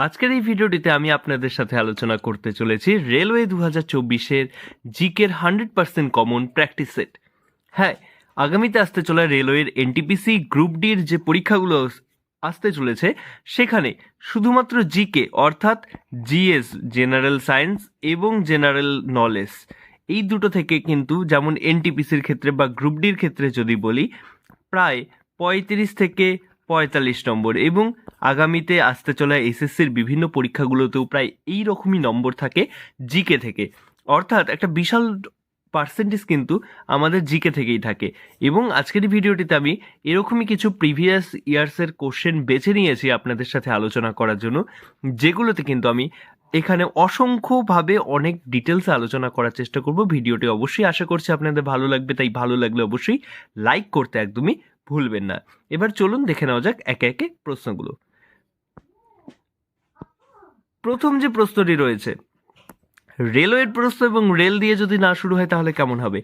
আজকের এই ভিডিওটিতে আমি আপনাদের সাথে আলোচনা করতে চলেছি রেলওয়ে 2024-এর জিকের 100% কমন প্র্যাকটিস সেট। হ্যাঁ, আগামীতে আসতে চলা রেলওয়ের এনটিপিসি গ্রুপ ডির যে পরীক্ষাগুলো আসতে চলেছে সেখানে শুধুমাত্র জিকে অর্থাৎ জিএস জেনারেল সায়েন্স এবং জেনারেল নলেজ এই দুটো থেকে কিন্তু যেমন এনটিপিসির ক্ষেত্রে বা গ্রুপ ডির ক্ষেত্রে যদি বলি প্রায় 35 থেকে 45 নম্বর এবং আগামীতে আসতে চলা এসএসসির বিভিন্ন পরীক্ষাগুলোতেও প্রায় এই রকমই নম্বর থাকে জিকে থেকে, অর্থাৎ একটা বিশাল পার্সেন্টেজ কিন্তু আমাদের জিকে থেকেই থাকে। এবং আজকের এই ভিডিওটিতে আমি এরকমই কিছু প্রিভিয়াস ইয়ার্সের কোশ্চেন বেছে নিয়েছি আপনাদের সাথে আলোচনা করার জন্য, যেগুলোতে কিন্তু আমি এখানে অসংখ্যভাবে অনেক ডিটেলসে আলোচনা করার চেষ্টা করব। ভিডিওটি অবশ্যই আশা করছি আপনাদের ভালো লাগবে, তাই ভালো লাগলে অবশ্যই লাইক করতে একদমই ভুলবেন না। এবার চলুন দেখে নেওয়া যাক একে একে প্রশ্নগুলো। প্রথম যে প্রশ্নটি রয়েছে, রেলওয়ের প্রশ্ন এবং রেল দিয়ে যদি না শুরু হয় তাহলে কেমন হবে?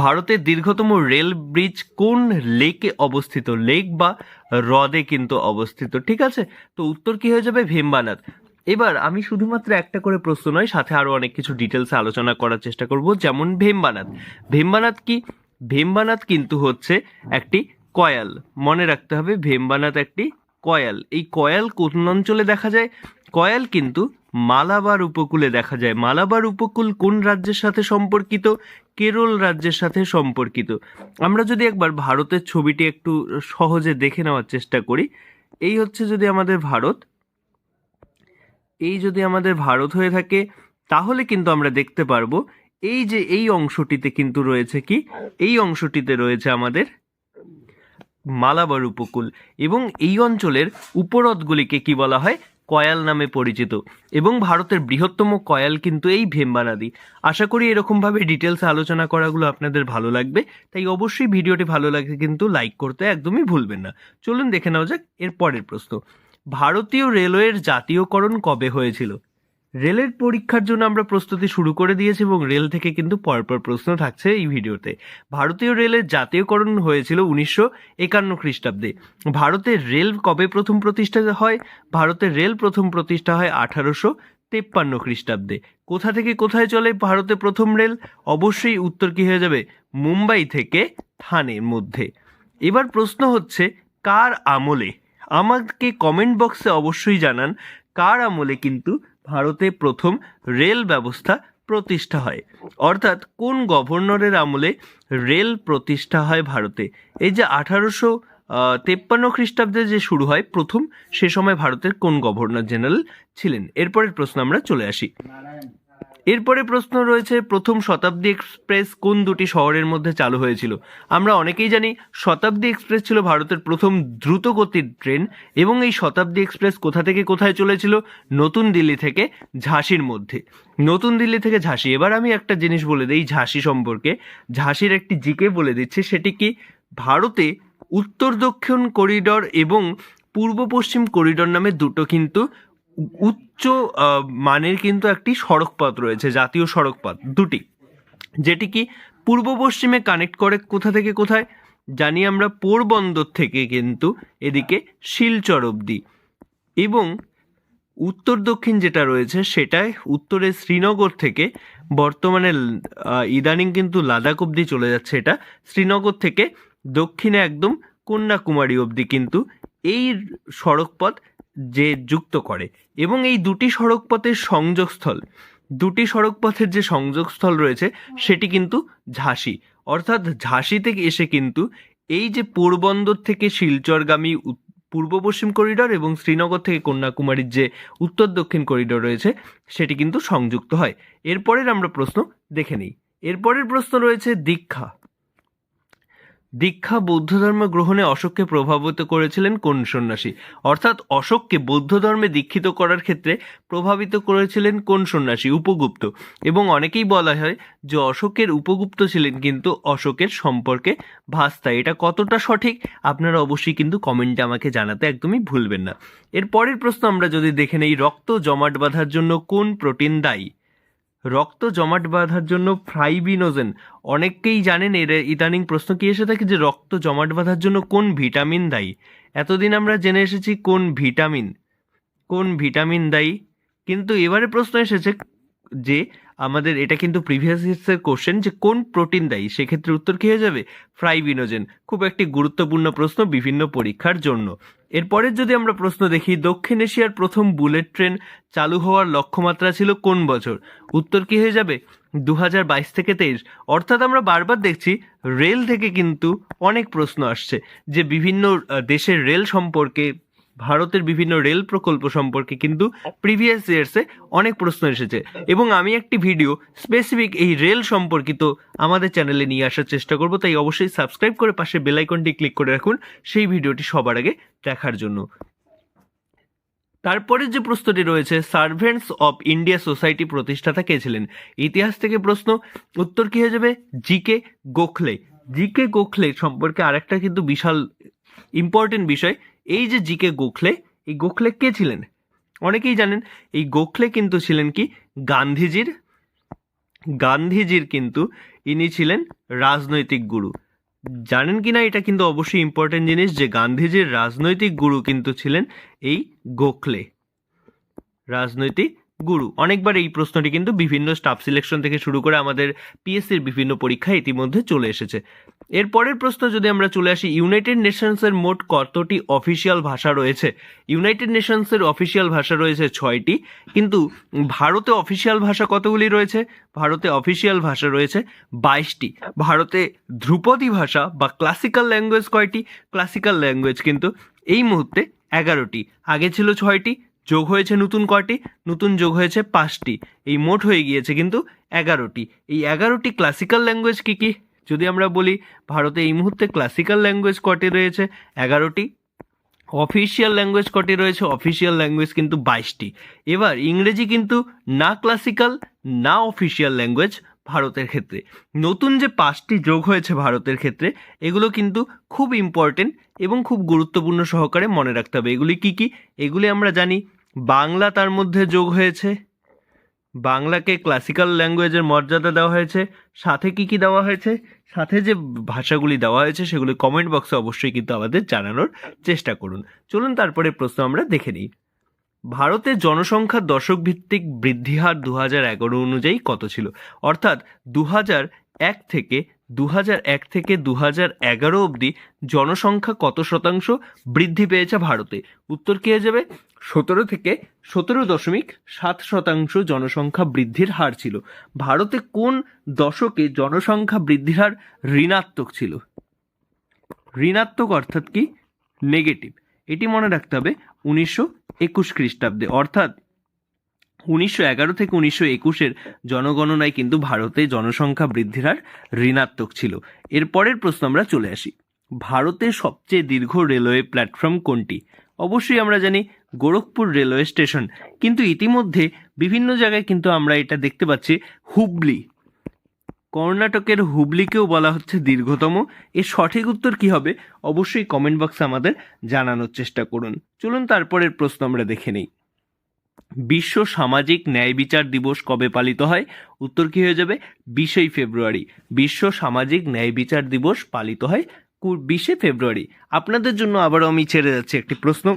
ভারতের দীর্ঘতম রেল ব্রিজ কোন লেকে অবস্থিত? লেক বা হ্রদে কিন্তু অবস্থিত, ঠিক আছে? তো উত্তর কি হয়ে যাবে? ভেম্বানাদ। এবার আমি শুধুমাত্র একটা করে প্রশ্ন নয়, সাথে আরও অনেক কিছু ডিটেলসে আলোচনা করার চেষ্টা করব। যেমন ভেম্বানাদ, ভেম্বানাদ কি? ভেম্বানাদ কিন্তু হচ্ছে একটি কয়াল, মনে রাখতে হবে ভেম্বানাদ একটি কয়াল। এই কয়াল কোন অঞ্চলে দেখা যায়? কয়াল কিন্তু মালাবার উপকূলে দেখা যায়। মালাবার উপকূল কোন রাজ্যের সাথে সম্পর্কিত? কেরল রাজ্যের সাথে সম্পর্কিত। আমরা যদি একবার ভারতের ছবিটি একটু সহজে দেখে নেওয়ার চেষ্টা করি, এই হচ্ছে যদি আমাদের ভারত, এই যদি আমাদের ভারত হয়ে থাকে তাহলে কিন্তু আমরা দেখতে পারবো এই যে এই অংশটিতে কিন্তু রয়েছে কি? এই অংশটিতে রয়েছে আমাদের মালাবার উপকূল, এবং এই অঞ্চলের উপহ্রদগুলিকে কি বলা হয়? কয়াল নামে পরিচিত। এবং ভারতের বৃহত্তম কয়াল কিন্তু এই ভেম্বানাদি। আশা করি এরকমভাবে ডিটেলসে আলোচনা করাগুলো আপনাদের ভালো লাগবে, তাই অবশ্যই ভিডিওটি ভালো লাগলে কিন্তু লাইক করতে একদমই ভুলবেন না। চলুন দেখে নেওয়া যাক এর পরের প্রশ্ন। ভারতীয় রেলওয়ের জাতীয়করণ কবে হয়েছিল? রেলের পরীক্ষার জন্য আমরা প্রস্তুতি শুরু করে দিয়েছি এবং রেল থেকে কিন্তু পরপর প্রশ্ন থাকছে এই ভিডিওতে। ভারতীয় রেলের জাতীয়করণ হয়েছিল 1951 খ্রিস্টাব্দে। ভারতের রেল কবে প্রথম প্রতিষ্ঠা হয়? ভারতের রেল প্রথম প্রতিষ্ঠা হয় 1853 খ্রিস্টাব্দে। কোথা থেকে কোথায় চলে ভারতে প্রথম রেল? অবশ্যই উত্তর কি হয়ে যাবে? মুম্বাই থেকে থানের মধ্যে। এবার প্রশ্ন হচ্ছে কার আমলে? আমাকে কমেন্ট বক্সে অবশ্যই জানান কার আমলে কিন্তু ভারতে প্রথম রেল ব্যবস্থা প্রতিষ্ঠা হয়, অর্থাৎ কোন গভর্নরের আমলে রেল প্রতিষ্ঠা হয় ভারতে। এই যে 1853 খ্রিস্টাব্দে যে শুরু হয় প্রথম, সে সময় ভারতের কোন গভর্নর জেনারেল ছিলেন? এরপরের প্রশ্ন আমরা চলে আসি। এরপরে প্রশ্ন রয়েছে প্রথম শতাব্দী এক্সপ্রেস কোন দুটি শহরের মধ্যে চালু হয়েছিল? আমরা অনেকেই জানি শতাব্দী এক্সপ্রেস ছিল ভারতের প্রথম দ্রুতগতির ট্রেন, এবং এই শতাব্দী এক্সপ্রেস কোথা থেকে কোথায় চলেছিল? নতুন দিল্লি থেকে ঝাঁসির মধ্যে। নতুন দিল্লি থেকে ঝাঁসি। এবার আমি একটা জিনিস বলে দিই ঝাঁসি সম্পর্কে, ঝাঁসির একটি জিকে বলে দিচ্ছি, সেটি কি? ভারতে উত্তর দক্ষিণ করিডর এবং পূর্ব পশ্চিম করিডর নামে দুটো কিন্তু উচ্চ মানের কিন্তু একটি সড়কপথ রয়েছে, জাতীয় সড়কপথ দুটি, যেটি কি পূর্ব পশ্চিমে কানেক্ট করে কোথা থেকে কোথায়? জানি আমরা পোরবন্দর থেকে কিন্তু এদিকে শিলচর অবধি, এবং উত্তর দক্ষিণ যেটা রয়েছে সেটায় উত্তরে শ্রীনগর থেকে বর্তমানে ইদানিং কিন্তু লাদাখ অবধি চলে যাচ্ছে। এটা শ্রীনগর থেকে দক্ষিণে একদম কন্যাকুমারী অবধি কিন্তু এই সড়কপথ যে যুক্ত করে, এবং এই দুটি সড়কপথের সংযোগস্থল, দুটি সড়কপথের যে সংযোগস্থল রয়েছে সেটি কিন্তু ঝাঁসি, অর্থাৎ ঝাঁসি থেকে এসে কিন্তু এই যে পোরবন্দর থেকে শিলচরগামী পূর্ব পশ্চিম করিডর এবং শ্রীনগর থেকে কন্যাকুমারীর যে উত্তর দক্ষিণ করিডর রয়েছে সেটি কিন্তু সংযুক্ত হয়। এরপরের আমরা প্রশ্ন দেখে নিই। এরপরের প্রশ্ন রয়েছে দীক্ষা। দীক্ষা বৌদ্ধ ধর্ম গ্রহণে অশোককে প্রভাবিত করেছিলেন কোন সন্ন্যাসী? অর্থাৎ অশোককে বৌদ্ধ ধর্মে দীক্ষিত করার ক্ষেত্রে প্রভাবিত করেছিলেন কোন সন্ন্যাসী? উপগুপ্ত। এবং অনেকেই বলা হয় যে অশোকের উপগুপ্ত ছিলেন কিন্তু অশোকের সম্পর্কে ভাস্তা। এটা কতটা সঠিক আপনারা অবশ্যই কিন্তু কমেন্টে আমাকে জানাতে একদমই ভুলবেন না। এর পরের প্রশ্ন আমরা যদি দেখে নেই, রক্ত জমাট বাঁধার জন্য কোন প্রোটিন দায়ী? রক্ত জমাট বাঁধার জন্য ফাইব্রিনোজেন। অনেকেই জানেন এর ইদানিং প্রশ্ন কি এসে থাকে যে রক্ত জমাট বাঁধার জন্য কোন ভিটামিন দায়ী? এতদিন আমরা জেনে এসেছি কোন ভিটামিন, কোন ভিটামিন দায়ী? কিন্তু এবারে প্রশ্ন এসেছে যে আমাদের এটা কিন্তু প্রিভিয়াস ইয়ার্সের কোশ্চেন, যে কোন প্রোটিন দায়ী? সেক্ষেত্রে উত্তর কী হয়ে যাবে? ফ্রাইবিনোজেন। খুব একটি গুরুত্বপূর্ণ প্রশ্ন বিভিন্ন পরীক্ষার জন্য। এরপরের যদি আমরা প্রশ্ন দেখি, দক্ষিণ এশিয়ার প্রথম বুলেট ট্রেন চালু হওয়ার লক্ষ্যমাত্রা ছিল কোন বছর? উত্তর কী হয়ে যাবে? 2022 থেকে 23। অর্থাৎ আমরা বারবার দেখছি রেল থেকে কিন্তু অনেক প্রশ্ন আসছে, যে বিভিন্ন দেশের রেল সম্পর্কে, ভারতের বিভিন্ন রেল প্রকল্প সম্পর্কে কিন্তু প্রিভিয়াস ইয়ার্সে অনেক প্রশ্ন এসেছে, এবং আমি একটি ভিডিও স্পেসিফিক এই রেল সম্পর্কিত আমাদের চ্যানেলে নিয়ে আসার চেষ্টা করব। তাই অবশ্যই সাবস্ক্রাইব করে পাশে বেল আইকনটি ক্লিক করে রাখুন সেই ভিডিওটি সবার আগে দেখার জন্য। তারপরে যে প্রশ্নটি রয়েছে, সার্ভেন্টস অফ ইন্ডিয়া সোসাইটি প্রতিষ্ঠাতা কে ছিলেন? ইতিহাস থেকে প্রশ্ন। উত্তর কী হয়ে যাবে? জিকে গোখলে। জিকে গোখলে সম্পর্কে আরেকটা কিন্তু বিশাল ইম্পর্টেন্ট বিষয়, এই যে জিকে গোখলে, এই গোখলে কে ছিলেন? অনেকেই জানেন এই গোখলে কিন্তু ছিলেন কি? গান্ধীজির কিন্তু ইনি ছিলেন রাজনৈতিক গুরু। জানেন কি না এটা কিন্তু অবশ্যই ইম্পর্টেন্ট জিনিস, যে গান্ধীজির রাজনৈতিক গুরু কিন্তু ছিলেন এই গোখলে, রাজনৈতিক গুরু। অনেকবার এই প্রশ্নটি কিন্তু বিভিন্ন স্টাফ সিলেকশন থেকে শুরু করে আমাদের পিএসসির বিভিন্ন পরীক্ষায় ইতিমধ্যে চলে এসেছে। এরপরের প্রশ্ন যদি আমরা চলে আসি, ইউনাইটেড নেশনসের মোট কতটি অফিসিয়াল ভাষা রয়েছে? ইউনাইটেড নেশনসের অফিসিয়াল ভাষা রয়েছে 6টি, কিন্তু ভারতে অফিসিয়াল ভাষা কতগুলি রয়েছে? ভারতে অফিসিয়াল ভাষা রয়েছে 22টি। ভারতে ধ্রুপদী ভাষা বা ক্লাসিক্যাল ল্যাঙ্গুয়েজ কয়টি? ক্লাসিক্যাল ল্যাঙ্গুয়েজ কিন্তু এই মুহূর্তে 11টি। আগে ছিল 6টি, যোগ হয়েছে নতুন কয়টি? নতুন যোগ হয়েছে 5টি। এই মোট হয়ে গিয়েছে কিন্তু 11টি। এই 11টি ক্লাসিক্যাল ল্যাঙ্গুয়েজ কী কী? যদি আমরা বলি ভারতে এই মুহূর্তে ক্লাসিক্যাল ল্যাঙ্গুয়েজ কটি রয়েছে? 11টি। অফিসিয়াল ল্যাঙ্গুয়েজ কটি রয়েছে? অফিসিয়াল ল্যাঙ্গুয়েজ কিন্তু 22টি। এবার ইংরেজি কিন্তু না ক্লাসিক্যাল না অফিসিয়াল ল্যাঙ্গুয়েজ ভারতের ক্ষেত্রে। নতুন যে 5টি যোগ হয়েছে ভারতের ক্ষেত্রে, এগুলো কিন্তু খুব ইম্পর্টেন্ট এবং খুব গুরুত্বপূর্ণ সহকারে মনে রাখতে হবে। এগুলি কি কি? এগুলি আমরা জানি। বাংলা তার মধ্যে যোগ হয়েছে, বাংলাকে ক্লাসিক্যাল ল্যাঙ্গুয়েজের মর্যাদা দেওয়া হয়েছে। সাথে কি কি দেওয়া হয়েছে? সাথে যে ভাষাগুলি দেওয়া হয়েছে সেগুলি কমেন্ট বক্সে অবশ্যই কিন্তু আমাদের জানানোর চেষ্টা করুন। চলুন তারপরে প্রশ্ন আমরা দেখে নিই। ভারতের জনসংখ্যার দশক ভিত্তিক বৃদ্ধি হার 2011 অনুযায়ী কত ছিল? অর্থাৎ 2001 থেকে 2011 অবধি জনসংখ্যা কত শতাংশ বৃদ্ধি পেয়েছে ভারতে? উত্তর কী হয়ে যাবে? 17.7% জনসংখ্যা বৃদ্ধির হার ছিল। ভারতে কোন দশকে জনসংখ্যা বৃদ্ধির হার ঋণাত্মক ছিল? ঋণাত্মক অর্থাৎ কি? নেগেটিভ। এটি মনে রাখতে হবে 1921 খ্রিস্টাব্দে, অর্থাৎ 1911 থেকে 1921 জনগণনায় কিন্তু ভারতে জনসংখ্যা বৃদ্ধির হার ঋণাত্মক ছিল। এরপরের প্রশ্ন আমরা চলে আসি, ভারতের সবচেয়ে দীর্ঘ রেলওয়ে প্ল্যাটফর্ম কোনটি? অবশ্যই আমরা জানি গোরখপুর রেলওয়ে স্টেশন, কিন্তু ইতিমধ্যে বিভিন্ন জায়গায় কিন্তু আমরা এটা দেখতে পাচ্ছি হুবলি, কর্ণাটকের হুবলিকেও বলা হচ্ছে দীর্ঘতম। এর সঠিক উত্তর কি হবে? অবশ্যই কমেন্ট বক্সে আমাদের জানানোর চেষ্টা করুন। চলুন তারপরের প্রশ্ন আমরা দেখে নেই। বিশ্ব সামাজিক ন্যায় বিচার দিবস কবে পালিত হয়? উত্তর কি হয়ে যাবে? 20 ফেব্রুয়ারি। বিশ্ব সামাজিক ন্যায় বিচার দিবস পালিত হয় 20 ফেব্রুয়ারি। আপনাদের জন্য আবারও আমি ছেড়ে যাচ্ছি একটি প্রশ্ন,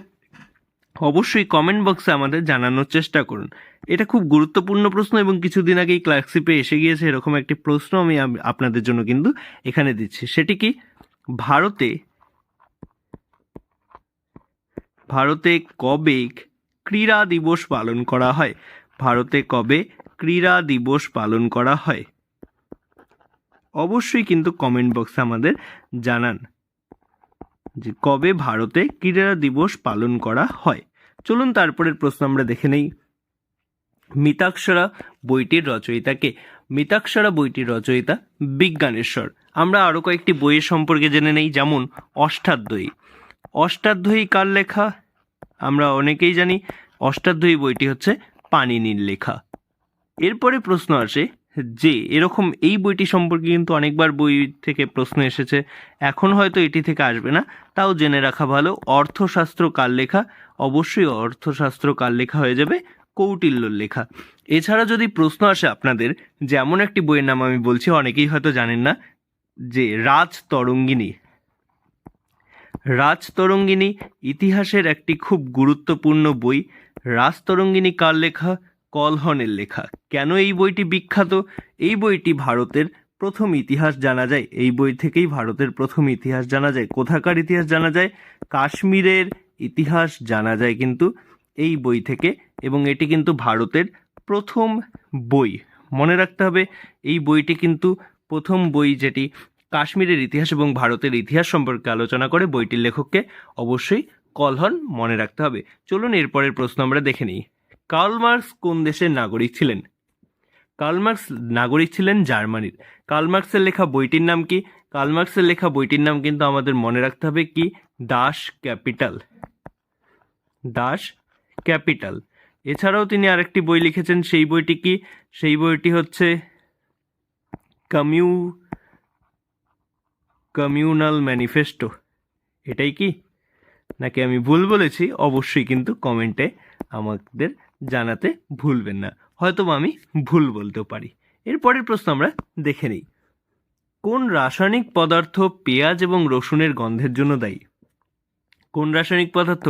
অবশ্যই কমেন্ট বক্সে আমাদের জানানোর চেষ্টা করুন। এটা খুব গুরুত্বপূর্ণ প্রশ্ন এবং কিছুদিন আগেই ক্লার্কশিপে এসে গিয়েছে এরকম একটি প্রশ্ন আমি আপনাদের জন্য কিন্তু এখানে দিচ্ছি। সেটি কি? ভারতে কবে ক্রীড়া দিবস পালন করা হয়? ভারতে কবে ক্রীড়া দিবস পালন করা হয়? অবশ্যই কিন্তু কমেন্ট বক্সে আমাদের জানান যে কবে ভারতে ক্রীড়া দিবস পালন করা হয়। চলুন তারপরের প্রশ্ন আমরা দেখে নেই। মিতাক্ষরা বইটির রচয়িতাকে? মিতাক্ষরা বইটির রচয়িতা বিজ্ঞানেশ্বর। আমরা আরও কয়েকটি বইয়ের সম্পর্কে জেনে নেই, যেমন অষ্টাধ্যায়ী। অষ্টাধ্যায়ী কার লেখা? আমরা অনেকেই জানি অষ্টাধ্যায়ী বইটি হচ্ছে পাণিনির লেখা। এরপরে প্রশ্ন আসে যে এরকম এই বইটি সম্পর্কে কিন্তু অনেকবার বই থেকে প্রশ্ন এসেছে, এখন হয়তো এটি থেকে আসবে না, তাও জেনে রাখা ভালো। অর্থশাস্ত্র কার লেখা? অবশ্যই অর্থশাস্ত্র কার লেখা হয়ে যাবে? কৌটিল্যর লেখা। এছাড়া যদি প্রশ্ন আসে আপনাদের, যেমন একটি বইয়ের নাম আমি বলছি, অনেকেই হয়তো জানেন না, যে রাজতরঙ্গিনী। রাজতরঙ্গিনী ইতিহাসের একটি খুব গুরুত্বপূর্ণ বই। রাজতরঙ্গিনী কার লেখা? কলহনের লেখা। কেন এই বইটি বিখ্যাত? এই বইটি ভারতের প্রথম ইতিহাস জানা যায়, এই বই থেকেই ভারতের প্রথম ইতিহাস জানা যায়। কোথাকার ইতিহাস জানা যায়? কাশ্মীরের ইতিহাস জানা যায় কিন্তু এই বই থেকে, এবং এটি কিন্তু ভারতের প্রথম বই। মনে রাখতে হবে এই বইটি কিন্তু প্রথম বই যেটি কাশ্মীরের ইতিহাস এবং ভারতের ইতিহাস সম্পর্কে আলোচনা করে। বইটির লেখককে অবশ্যই কলহন মনে রাখতে হবে। চলুন এরপরের প্রশ্ন আমরা দেখে নিই। কার্ল মার্কস কোন দেশের নাগরিক ছিলেন? কার্ল মার্কস নাগরিক ছিলেন জার্মানির। কার্ল মার্কসের লেখা বইটির নাম কি? কার্ল মার্কসের লেখা বইটির নাম কিন্তু আমাদের মনে রাখতে হবে কি? দাস ক্যাপিটাল। দাস ক্যাপিটাল। এছাড়াও তিনি আরেকটি বই লিখেছেন, সেই বইটি কি? সেই বইটি হচ্ছে কমিউনাল ম্যানিফেস্টো। এটাই কি, নাকি আমি ভুল বলেছি? অবশ্যই কিন্তু কমেন্টে আমাদের জানাতে ভুলবেন না, হয়তো আমি ভুল বলতেও পারি। এরপরের প্রশ্ন আমরা দেখে নিই। কোন রাসায়নিক পদার্থ পেঁয়াজ এবং রসুনের গন্ধের জন্য দায়ী? কোন রাসায়নিক পদার্থ?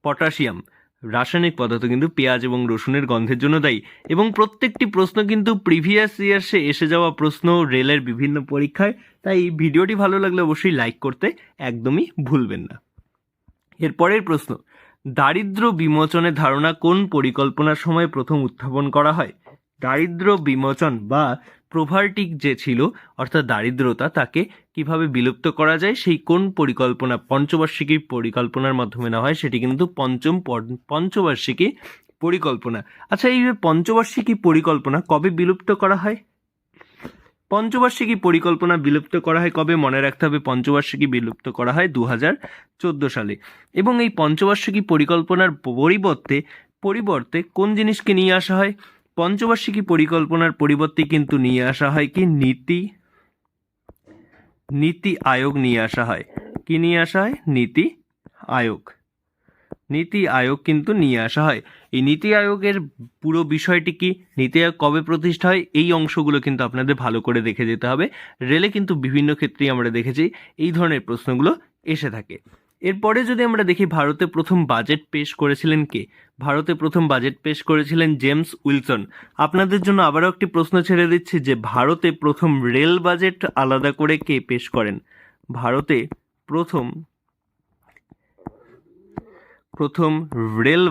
পটাশিয়াম রাসায়নিক পদার্থ কিন্তু পেঁয়াজ এবং রসুনের গন্ধের জন্য দায়ী। এবং প্রত্যেকটি প্রশ্ন কিন্তু প্রিভিয়াস ইয়ার্সে এসে যাওয়া প্রশ্ন রেলের বিভিন্ন পরীক্ষায়, তাই ভিডিওটি ভালো লাগলে অবশ্যই লাইক করতে একদমই ভুলবেন না। এরপরের প্রশ্ন, দারিদ্র বিমোচনের ধারণা কোন পরিকল্পনার সময় প্রথম উত্থাপন করা হয়? দারিদ্র বিমোচন বা প্রভার্টি যে ছিল, অর্থাৎ দারিদ্রতা, তাকে কিভাবে বিলুপ্ত করা যায় সেই কোন পরিকল্পনা, পঞ্চবার্ষিকী পরিকল্পনার মাধ্যমে নেওয়া হয়, সেটি কিন্তু পঞ্চবার্ষিকী পরিকল্পনা। আচ্ছা, এই পঞ্চবার্ষিকী পরিকল্পনা কবে বিলুপ্ত করা হয়? পঞ্চবার্ষিকী পরিকল্পনা বিলুপ্ত করা হয় কবে? মনে রাখতে হবে পঞ্চবার্ষিকী বিলুপ্ত করা হয় 2014 সালে। এবং এই পঞ্চবার্ষিকী পরিকল্পনার পরিবর্তে কোন জিনিসকে নিয়ে আসা হয়? পঞ্চবার্ষিকী পরিকল্পনার পরিবর্তে কিন্তু নিয়ে আসা হয় কি? নীতি আয়োগ নিয়ে আসা হয়। কি নিয়ে আসা হয়? নীতি আয়োগ কিন্তু নিয়ে আসা হয়। এই নীতি আয়োগের পুরো বিষয়টি কি? নীতি আয়োগ কবে প্রতিষ্ঠা হয়? এই অংশগুলো কিন্তু আপনাদের ভালো করে দেখে যেতে হবে। রেলে কিন্তু বিভিন্ন ক্ষেত্রেই আমরা দেখেছি এই ধরনের প্রশ্নগুলো এসে থাকে। এরপরে যদি আমরা দেখি, ভারতে প্রথম বাজেট পেশ করেছিলেন কে? ভারতে প্রথম বাজেট পেশ করেছিলেন জেমস উইলসন। আপনাদের জন্য আবারও একটি প্রশ্ন ছেড়ে দিচ্ছি যে ভারতে প্রথম রেল বাজেট আলাদা করে কে পেশ করেন? ভারতে প্রথম রেল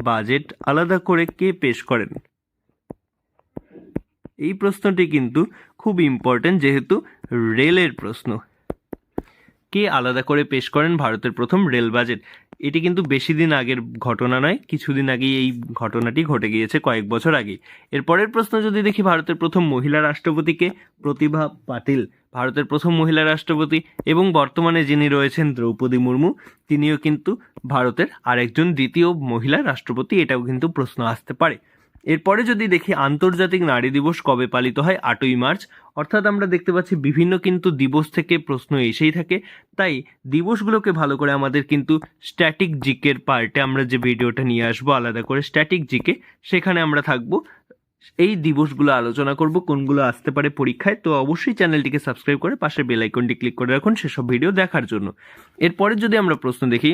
বাজেট আলাদা করে কে পেশ করেন? এই প্রশ্নটি কিন্তু খুব ইম্পর্টেন্ট, যেহেতু রেলের প্রশ্ন। কে আলাদা করে পেশ করেন ভারতের প্রথম রেল বাজেট? এটি কিন্তু বেশি দিন আগের ঘটনা নয়, কিছুদিন আগেই এই ঘটনাটি ঘটে গিয়েছে, কয়েক বছর আগে। এরপরের প্রশ্ন যদি দেখি, ভারতের প্রথম মহিলা রাষ্ট্রপতিকে? প্রতিভা পাটিল ভারতের প্রথম মহিলা রাষ্ট্রপতি, এবং বর্তমানে যিনি রয়েছেন দ্রৌপদী মুর্মু, তিনিও কিন্তু ভারতের আরেকজন দ্বিতীয় মহিলা রাষ্ট্রপতি। এটাও কিন্তু প্রশ্ন আসতে পারে। এরপরে যদি দেখি, আন্তর্জাতিক নারী দিবস কবে পালিত হয়? 8ই মার্চ। অর্থাৎ আমরা দেখতে পাচ্ছি বিভিন্ন কিন্তু দিবস থেকে প্রশ্ন এসেই থাকে, তাই দিবসগুলোকে ভালো করে আমাদের কিন্তু স্ট্যাটিক জিকের পার্টে আমরা যে ভিডিওটা নিয়ে আসবো আলাদা করে স্ট্যাটিক জিকে, সেখানে আমরা থাকবো, এই দিবসগুলো আলোচনা করব কোনগুলো আসতে পারে পরীক্ষায়। তো অবশ্যই চ্যানেলটিকে সাবস্ক্রাইব করে পাশে বেল আইকনটি ক্লিক করে রাখুন সেসব ভিডিও দেখার জন্য। এরপরে যদি আমরা প্রশ্ন দেখি,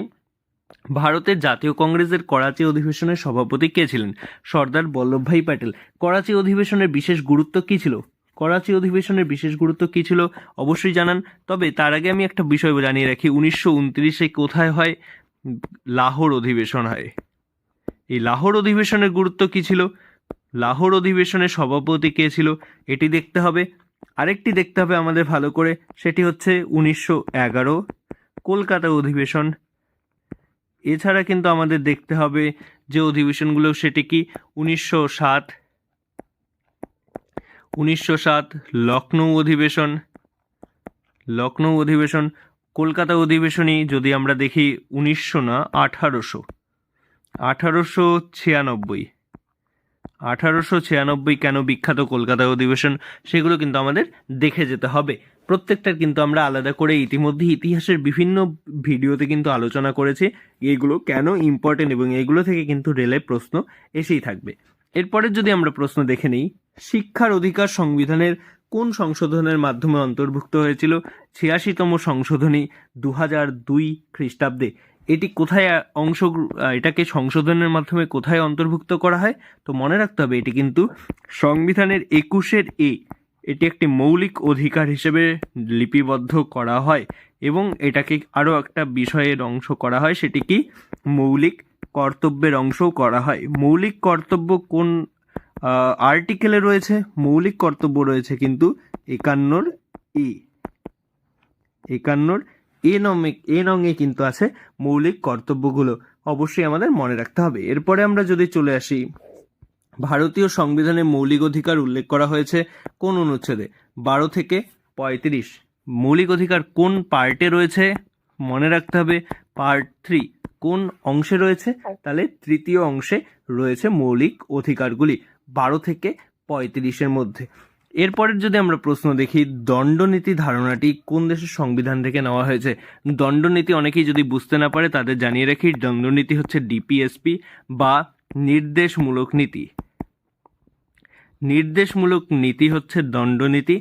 ভারতের জাতীয় কংগ্রেসের করাচি অধিবেশনের সভাপতি কে ছিলেন? সর্দার বল্লভভাই প্যাটেল। করাচি অধিবেশনের বিশেষ গুরুত্ব কি ছিল? করাচি অধিবেশনের বিশেষ গুরুত্ব কি ছিল অবশ্যই জানান। তবে তার আগে আমি একটা বিষয় জানিয়ে রাখি, 1929-এ কোথায় হয়? লাহোর অধিবেশন হয়। এই লাহোর অধিবেশনের গুরুত্ব কি ছিল? লাহোর অধিবেশনের সভাপতি কে ছিল? এটি দেখতে হবে। আরেকটি দেখতে হবে আমাদের ভালো করে, সেটি হচ্ছে 1911 কলকাতা অধিবেশন। এছাড়া কিন্তু আমাদের দেখতে হবে যে অধিবেশনগুলো, সেটি কি? 1907 লখনৌ অধিবেশন। কলকাতা অধিবেশনই যদি আমরা দেখি 1896 কেন বিখ্যাত কলকাতা অধিবেশন, সেগুলো কিন্তু আমাদের দেখে যেতে হবে। প্রত্যেকটার কিন্তু আমরা আলাদা করে ইতিমধ্যে ইতিহাসের বিভিন্ন ভিডিওতে কিন্তু আলোচনা করেছি এইগুলো কেন ইম্পর্টেন্ট, এবং এইগুলো থেকে কিন্তু রেলে প্রশ্ন এসেই থাকবে। এরপরে যদি আমরা প্রশ্ন দেখে নিই, শিক্ষার অধিকার সংবিধানের কোন সংশোধনের মাধ্যমে অন্তর্ভুক্ত হয়েছিল? 86তম সংশোধনী 2002 খ্রিস্টাব্দে। এটি কোথায় এটাকে সংশোধনের মাধ্যমে কোথায় অন্তর্ভুক্ত করা হয়? তো মনে রাখতে হবে এটি কিন্তু সংবিধানের 21 এটি একটি মৌলিক অধিকার হিসেবে লিপিবদ্ধ করা হয় এবং এটাকে আরও একটা বিষয়ের অংশ করা হয়, সেটি কি মৌলিক কর্তব্যের অংশও করা হয়। মৌলিক কর্তব্য কোন আর্টিকেলে রয়েছে? মৌলিক কর্তব্য রয়েছে কিন্তু 51 এ নংয়ে কিন্তু আছে মৌলিক কর্তব্যগুলো, অবশ্যই আমাদের মনে রাখতে হবে। এরপরে আমরা যদি চলে আসি, ভারতীয় সংবিধানে মৌলিক অধিকার উল্লেখ করা হয়েছে কোন অনুচ্ছেদে? 12 থেকে 35। মৌলিক অধিকার কোন পার্টে রয়েছে? মনে রাখতে হবে পার্ট 3। কোন অংশে রয়েছে? তাহলে তৃতীয় অংশে রয়েছে মৌলিক অধিকারগুলি 12 থেকে 35-এর মধ্যে। এরপরের যদি আমরা প্রশ্ন দেখি, দণ্ডনীতি ধারণাটি কোন দেশের সংবিধান থেকে নেওয়া হয়েছে? দণ্ডনীতি অনেকেই যদি বুঝতে না পারে তাদের জানিয়ে রাখি, দণ্ডনীতি হচ্ছে ডিপিএসপি বা নির্দেশমূলক নীতি। নির্দেশমূলক নীতি হচ্ছে দণ্ডনীতি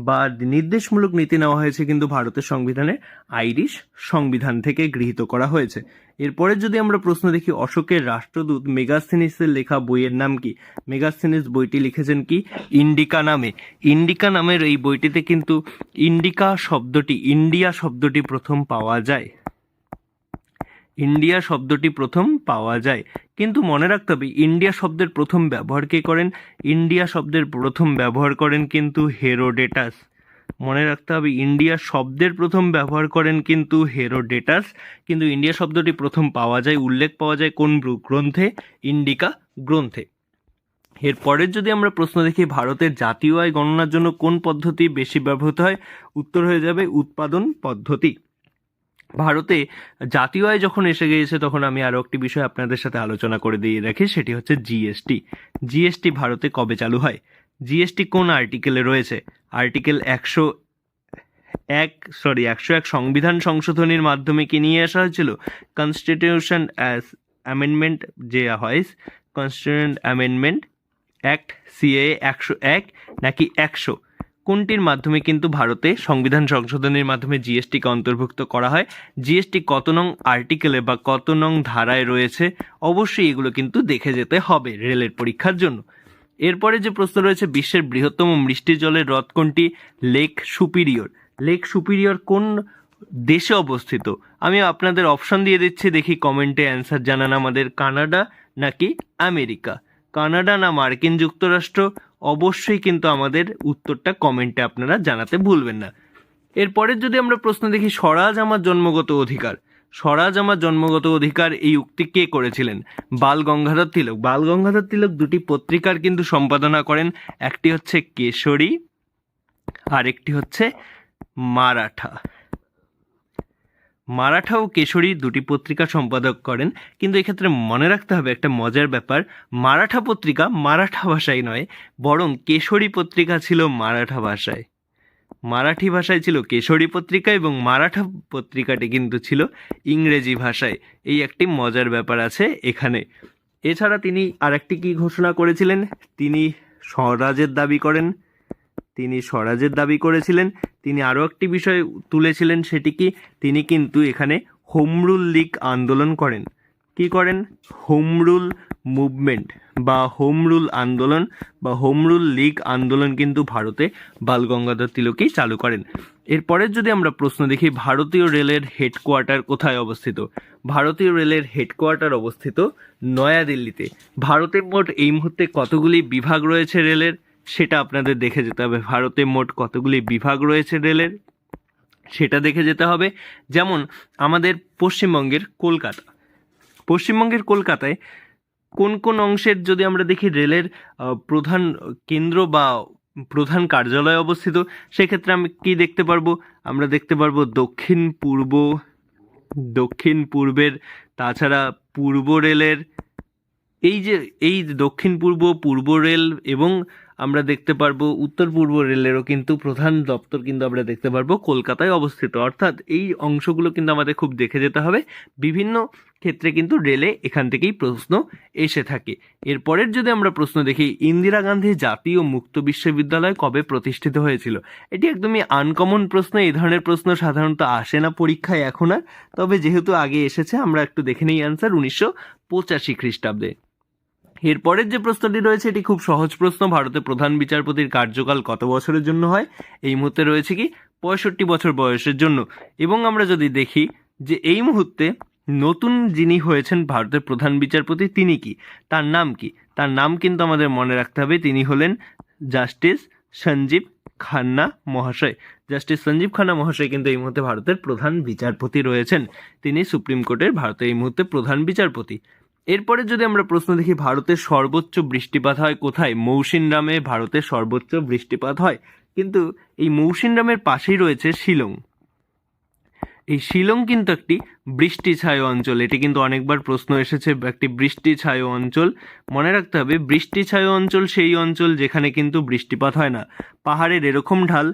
বা নির্দেশমূলক নীতি নেওয়া হয়েছে কিন্তু ভারতের সংবিধানে আইরিশ সংবিধান থেকে গৃহীত করা হয়েছে। এরপরে যদি আমরা প্রশ্ন দেখি, অশোকের রাষ্ট্রদূত মেগাস্থেনিসের লেখা বইয়ের নাম কি? মেগাস্থেনিস বইটি লিখেছেন কি? ইন্ডিকা নামে। ইন্ডিকা নামের এই বইটিতে কিন্তু ইন্ডিয়া শব্দটি প্রথম পাওয়া যায়। ইন্ডিয়া শব্দটি প্রথম পাওয়া যায়, কিন্তু মনে রাখতে হবে ইন্ডিয়া শব্দের প্রথম ব্যবহার কে করেন? ইন্ডিয়া শব্দের প্রথম ব্যবহার করেন কিন্তু হেরোডেটাস। মনে রাখতে হবে ইন্ডিয়া শব্দের প্রথম ব্যবহার করেন কিন্তু হেরোডেটাস, কিন্তু ইন্ডিয়া শব্দটি প্রথম পাওয়া যায়, উল্লেখ পাওয়া যায় কোন গ্রন্থে? ইন্ডিকা গ্রন্থে। এরপরের যদি আমরা প্রশ্ন দেখি, ভারতের জাতীয় আয় গণনার জন্য কোন পদ্ধতি বেশি ব্যবহৃত হয়? উত্তর হয়ে যাবে উৎপাদন পদ্ধতি। ভারতে জাতীয় আয় যখন এসে গিয়েছে তখন আমি আরও একটি বিষয় আপনাদের সাথে আলোচনা করে দিয়ে রাখি, সেটি হচ্ছে জিএসটি। জিএসটি ভারতে কবে চালু হয়? জিএসটি কোন আর্টিকেলে রয়েছে? আর্টিকেল 101 সংবিধান সংশোধনীর মাধ্যমে কি নিয়ে আসা হয়েছিল? কনস্টিটিউশন অ্যামেন্ডমেন্ট যে হয়, কনস্টিটিউশন অ্যামেন্ডমেন্ট অ্যাক্ট সিএ 101 নাকি 100, কোনটির মাধ্যমে কিন্তু ভারতে সংবিধান সংশোধনের মাধ্যমে জিএসটিকে অন্তর্ভুক্ত করা হয়? জিএসটি কত নং আর্টিকেলে বা কত নং ধারায় রয়েছে? অবশ্যই এগুলো কিন্তু দেখে যেতে হবে রেলের পরীক্ষার জন্য। এরপরে যে প্রশ্ন রয়েছে, বিশ্বের বৃহত্তম মিষ্টি জলের হ্রদ কোনটি? Lake superior. লেক সুপিরিয়র কোন দেশে অবস্থিত? আমি আপনাদের অপশন দিয়ে দিচ্ছি, দেখি কমেন্টে অ্যান্সার জানান আমাদের। কানাডা নাকি আমেরিকা? কানাডা না মার্কিন যুক্তরাষ্ট্র? অবশ্যই কিন্তু আমাদের উত্তরটা কমেন্টে আপনারা জানাতে ভুলবেন না। এরপরের যদি আমরা প্রশ্ন দেখি, স্বরাজ আমার জন্মগত অধিকার। স্বরাজ আমার জন্মগত অধিকার এই উক্তি কে করেছিলেন? বাল গঙ্গাধর তিলক। বাল গঙ্গাধর তিলক দুটি পত্রিকার কিন্তু সম্পাদনা করেন, একটি হচ্ছে কেশরী আর একটি হচ্ছে মারাঠা। মারাঠা ও কেশরী দুটি পত্রিকা সম্পাদক করেন, কিন্তু এক্ষেত্রে মনে রাখতে হবে একটা মজার ব্যাপার, মারাঠা পত্রিকা মারাঠা ভাষায় নয়, বরং কেশরী পত্রিকা ছিল মারাঠা ভাষায়। মারাঠি ভাষায় ছিল কেশরী পত্রিকা এবং মারাঠা পত্রিকাটি কিন্তু ছিল ইংরেজি ভাষায়। এই একটি মজার ব্যাপার আছে এখানে। এছাড়া তিনি আরেকটি কি ঘোষণা করেছিলেন? তিনি স্বরাজের দাবি করেছিলেন। তিনি আরও একটি বিষয় তুলেছিলেন, সেটি কি? তিনি কিন্তু এখানে হোম রুল লীগ আন্দোলন করেন। কি করেন? হোম রুল মুভমেন্ট বা হোম রুল আন্দোলন বা হোম রুল লীগ আন্দোলন কিন্তু ভারতে বাল গঙ্গাধর তিলকই চালু করেন। এরপরের যদি আমরা প্রশ্ন দেখি, ভারতীয় রেলের হেডকোয়ার্টার কোথায় অবস্থিত? ভারতীয় রেলের হেডকোয়ার্টার অবস্থিত নয়াদিল্লিতে। ভারতের মোট এই মুহূর্তে কতগুলি বিভাগ রয়েছে রেলের? সেটা আপনাদের দেখে যেতে হবে। ভারতে মোট কতগুলি বিভাগ রয়েছে রেলের সেটা দেখে যেতে হবে। যেমন আমাদের পশ্চিমবঙ্গের কলকাতায় কোন কোন অংশের যদি আমরা দেখি রেলের প্রধান কেন্দ্র বা প্রধান কার্যালয় অবস্থিত, সেক্ষেত্রে আমি কি দেখতে পারবো? আমরা দেখতে পারবো দক্ষিণ পূর্বের, তাছাড়া পূর্ব রেলের, এই দক্ষিণ পূর্ব রেল এবং আমরা দেখতে পারবো উত্তর পূর্ব রেলেরও কিন্তু প্রধান দপ্তর কিন্তু আমরা দেখতে পারবো কলকাতায় অবস্থিত। অর্থাৎ এই অংশগুলো কিন্তু আমাদের খুব দেখে যেতে হবে। বিভিন্ন ক্ষেত্রে কিন্তু রেলে এখান থেকেই প্রশ্ন এসে থাকে। এরপরের যদি আমরা প্রশ্ন দেখি, ইন্দিরা গান্ধী জাতীয় মুক্ত বিশ্ববিদ্যালয় কবে প্রতিষ্ঠিত হয়েছিল? এটি একদমই আনকমন প্রশ্ন। এই ধরনের প্রশ্ন সাধারণত আসে না পরীক্ষায় এখন আর, তবে যেহেতু আগে এসেছে আমরা একটু দেখে নিই অ্যান্সার, 1985 খ্রিস্টাব্দে। এরপরের যে প্রশ্নটি রয়েছে এটি খুব সহজ প্রশ্ন। ভারতের প্রধান বিচারপতির কার্যকাল কত বছরের জন্য হয়? এই মুহূর্তে রয়েছে কি 65 বছর বয়সের জন্য। এবং আমরা যদি দেখি যে এই মুহূর্তে নতুন যিনি হয়েছেন ভারতের প্রধান বিচারপতি তিনি কি, তার নাম কি? তার নাম কিন্তু আমাদের মনে রাখতে হবে, তিনি হলেন জাস্টিস সঞ্জীব খান্না মহাশয়। জাস্টিস সঞ্জীব খান্না মহাশয় কিন্তু এই মুহূর্তে ভারতের প্রধান বিচারপতি রয়েছেন। তিনি সুপ্রিম কোর্টের ভারতের এই মুহূর্তে প্রধান বিচারপতি। এরপরে যদি আমরা প্রশ্ন দেখি, ভারতের সর্বোচ্চ বৃষ্টিপাত হয় কোথায়? মৌসিনরামে ভারতের সর্বোচ্চ বৃষ্টিপাত হয়। কিন্তু এই মৌসিনরামের পাশেই রয়েছে শিলং। এই শিলং কিন্তু একটি বৃষ্টিছায় অঞ্চল। এটি কিন্তু অনেকবার প্রশ্ন এসেছে, একটি বৃষ্টিছায় অঞ্চল। মনে রাখতে হবে বৃষ্টিছায় অঞ্চল সেই অঞ্চল যেখানে কিন্তু বৃষ্টিপাত হয় না। পাহাড়ের এরকম ঢাল,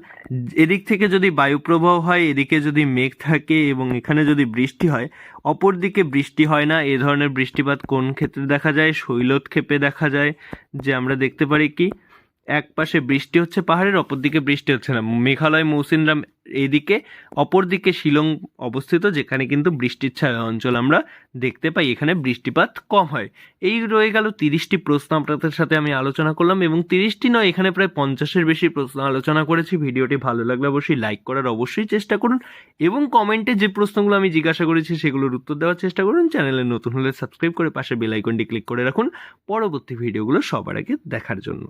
এদিক থেকে যদি বায়ুপ্রবাহ হয়, এদিকে যদি মেঘ থাকে এবং এখানে যদি বৃষ্টি হয়, অপর দিকে বৃষ্টি হয় না। এ ধরনের বৃষ্টিপাত কোন ক্ষেত্রে দেখা যায়? শৈলক্ষেপে দেখা যায়। যে আমরা দেখতে পারি কি এক পাশে বৃষ্টি হচ্ছে পাহাড়ের, অপর দিকে বৃষ্টি হচ্ছে না। মেঘালয় মৌসিনরাম এইদিকে, অপর দিকে শিলং অবস্থিত যেখানে কিন্তু বৃষ্টির ছায়া অঞ্চল আমরা দেখতে পাই, এখানে বৃষ্টিপাত কম হয়। এই রয়ে গেল 30টি প্রশ্ন আপনাদের সাথে আমি আলোচনা করলাম, এবং 30টি নয় এখানে প্রায় 50-এর বেশি প্রশ্ন আলোচনা করেছি। ভিডিওটি ভালো লাগলে অবশ্যই লাইক করার অবশ্যই চেষ্টা করুন, এবং কমেন্টে যে প্রশ্নগুলো আমি জিজ্ঞাসা করেছি সেগুলোর উত্তর দেওয়ার চেষ্টা করুন। চ্যানেলে নতুন হলে সাবস্ক্রাইব করে পাশে বেল আইকনটি ক্লিক করে রাখুন পরবর্তী ভিডিওগুলো সবার আগে দেখার জন্য।